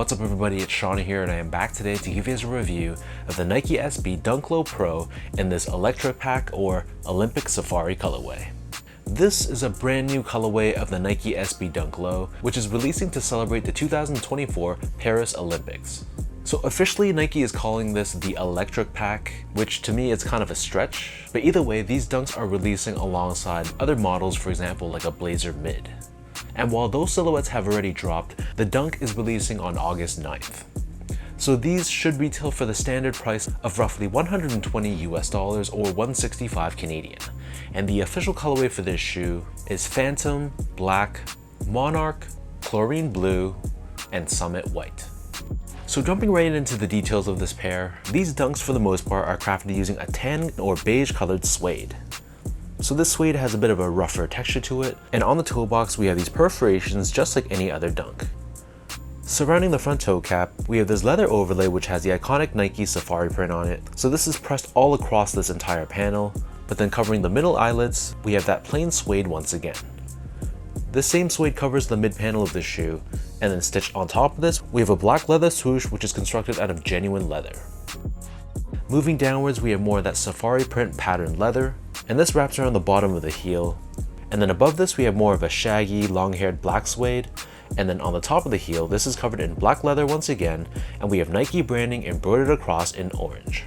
What's up everybody, it's Shawnee here and I am back today to give you guys a review of the Nike SB Dunk Low Pro in this Electra Pack or Olympic Safari colorway. This is a brand new colorway of the Nike SB Dunk Low, which is releasing to celebrate the 2024 Paris Olympics. So officially Nike is calling this the Electric Pack, which to me is kind of a stretch, but either way these dunks are releasing alongside other models, for example like a Blazer Mid. And while those silhouettes have already dropped, the Dunk is releasing on August 9th. So these should retail for the standard price of roughly $120 US or 165 Canadian. And the official colorway for this shoe is Phantom, Black, Monarch, Chlorine Blue, and Summit White. So jumping right into the details of this pair, these Dunks for the most part are crafted using a tan or beige colored suede. So this suede has a bit of a rougher texture to it, and on the toe box we have these perforations just like any other Dunk. Surrounding the front toe cap, we have this leather overlay which has the iconic Nike Safari print on it. So this is pressed all across this entire panel, but then covering the middle eyelets, we have that plain suede once again. This same suede covers the mid panel of the shoe, and then stitched on top of this, we have a black leather swoosh which is constructed out of genuine leather. Moving downwards, we have more of that safari print patterned leather, and this wraps around the bottom of the heel. And then above this, we have more of a shaggy, long-haired black suede, and then on the top of the heel, this is covered in black leather once again, and we have Nike branding embroidered across in orange.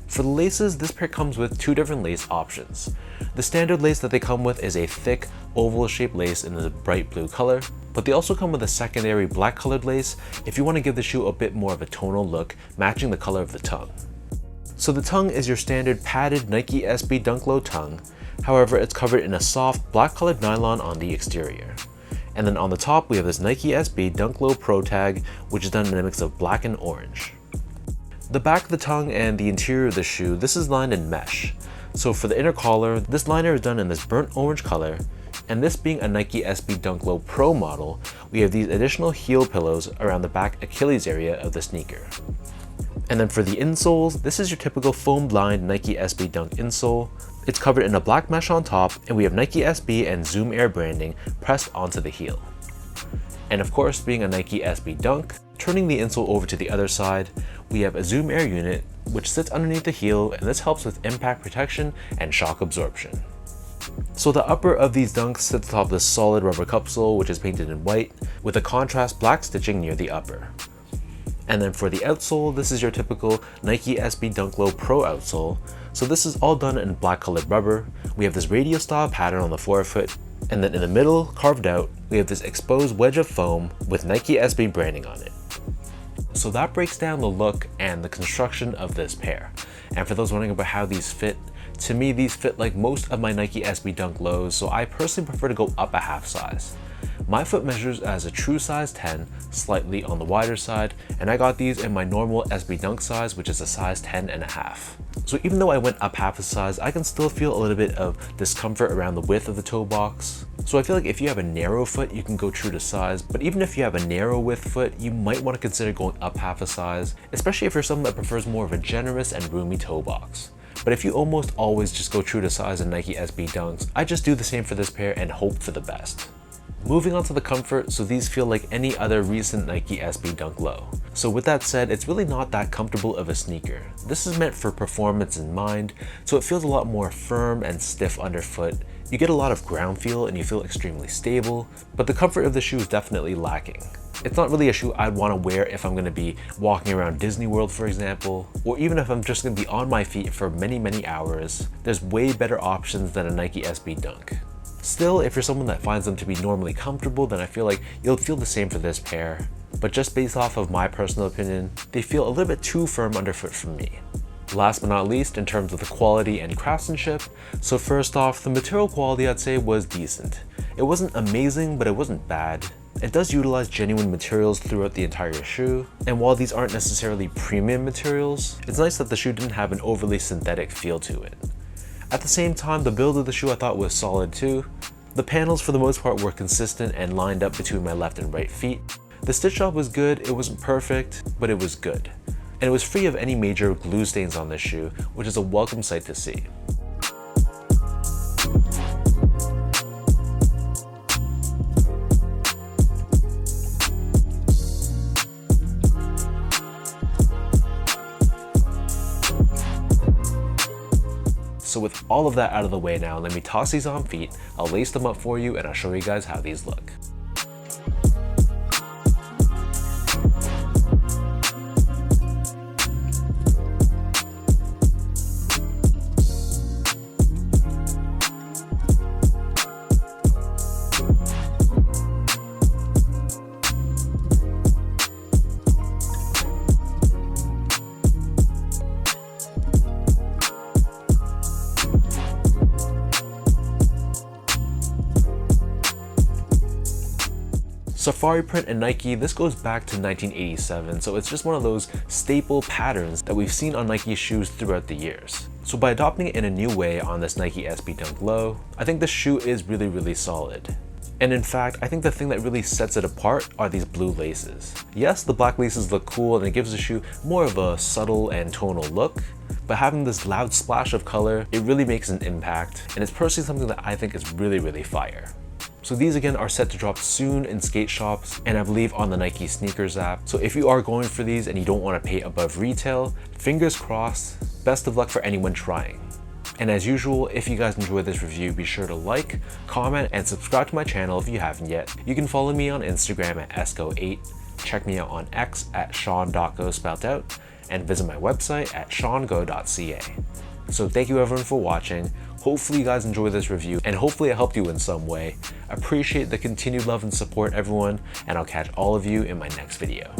For the laces, this pair comes with two different lace options. The standard lace that they come with is a thick, oval-shaped lace in the bright blue color, but they also come with a secondary black colored lace if you want to give the shoe a bit more of a tonal look, matching the color of the tongue. So the tongue is your standard padded Nike SB Dunk Low tongue, however it's covered in a soft black colored nylon on the exterior. And then on the top we have this Nike SB Dunk Low Pro tag, which is done in a mix of black and orange. The back of the tongue and the interior of the shoe, this is lined in mesh. So for the inner collar, this liner is done in this burnt orange color, and this being a Nike SB Dunk Low Pro model, we have these additional heel pillows around the back Achilles area of the sneaker. And then for the insoles, this is your typical foam-lined Nike SB Dunk insole. It's covered in a black mesh on top, and we have Nike SB and Zoom Air branding pressed onto the heel. And of course, being a Nike SB Dunk, turning the insole over to the other side, we have a Zoom Air unit which sits underneath the heel, and this helps with impact protection and shock absorption. So the upper of these Dunks sits atop this solid rubber cupsole which is painted in white with a contrast black stitching near the upper. And then for the outsole, this is your typical Nike SB Dunk Low Pro outsole. So this is all done in black colored rubber. We have this radio style pattern on the forefoot, and then in the middle, carved out, we have this exposed wedge of foam with Nike SB branding on it. So that breaks down the look and the construction of this pair. And for those wondering about how these fit, to me these fit like most of my Nike SB Dunk Lows, so I personally prefer to go up a half size. My foot measures as a true size 10, slightly on the wider side, and I got these in my normal SB Dunk size, which is a size 10.5. So even though I went up half a size, I can still feel a little bit of discomfort around the width of the toe box. So I feel like if you have a narrow foot, you can go true to size, but even if you have a narrow width foot, you might want to consider going up half a size, especially if you're someone that prefers more of a generous and roomy toe box. But if you almost always just go true to size in Nike SB Dunks, I just do the same for this pair and hope for the best. Moving on to the comfort, so these feel like any other recent Nike SB Dunk Low. So with that said, it's really not that comfortable of a sneaker. This is meant for performance in mind, so it feels a lot more firm and stiff underfoot. You get a lot of ground feel and you feel extremely stable, but the comfort of the shoe is definitely lacking. It's not really a shoe I'd want to wear if I'm going to be walking around Disney World, for example, or even if I'm just going to be on my feet for many hours. There's way better options than a Nike SB Dunk. Still, if you're someone that finds them to be normally comfortable, then I feel like you'll feel the same for this pair. But just based off of my personal opinion, they feel a little bit too firm underfoot for me. Last but not least, in terms of the quality and craftsmanship, so first off, the material quality I'd say was decent. It wasn't amazing, but it wasn't bad. It does utilize genuine materials throughout the entire shoe, and while these aren't necessarily premium materials, it's nice that the shoe didn't have an overly synthetic feel to it. At the same time, the build of the shoe I thought was solid too. The panels for the most part were consistent and lined up between my left and right feet. The stitch job was good, it wasn't perfect, but it was good. And it was free of any major glue stains on this shoe, which is a welcome sight to see. So with all of that out of the way now, let me toss these on feet, I'll lace them up for you, and I'll show you guys how these look. Safari print and Nike, this goes back to 1987, so it's just one of those staple patterns that we've seen on Nike shoes throughout the years. So by adopting it in a new way on this Nike SB Dunk Low, I think the shoe is really solid. And in fact, I think the thing that really sets it apart are these blue laces. Yes, the black laces look cool and it gives the shoe more of a subtle and tonal look, but having this loud splash of color, it really makes an impact, and it's personally something that I think is really fire. So these again are set to drop soon in skate shops, and I believe on the Nike Sneakers app. So if you are going for these and you don't want to pay above retail, fingers crossed, best of luck for anyone trying. And as usual, if you guys enjoyed this review, be sure to like, comment, and subscribe to my channel if you haven't yet. You can follow me on Instagram at esco8, check me out on X at sean.go spelled out, and visit my website at seango.ca. So thank you everyone for watching. Hopefully you guys enjoyed this review, and hopefully it helped you in some way. Appreciate the continued love and support, everyone, and I'll catch all of you in my next video.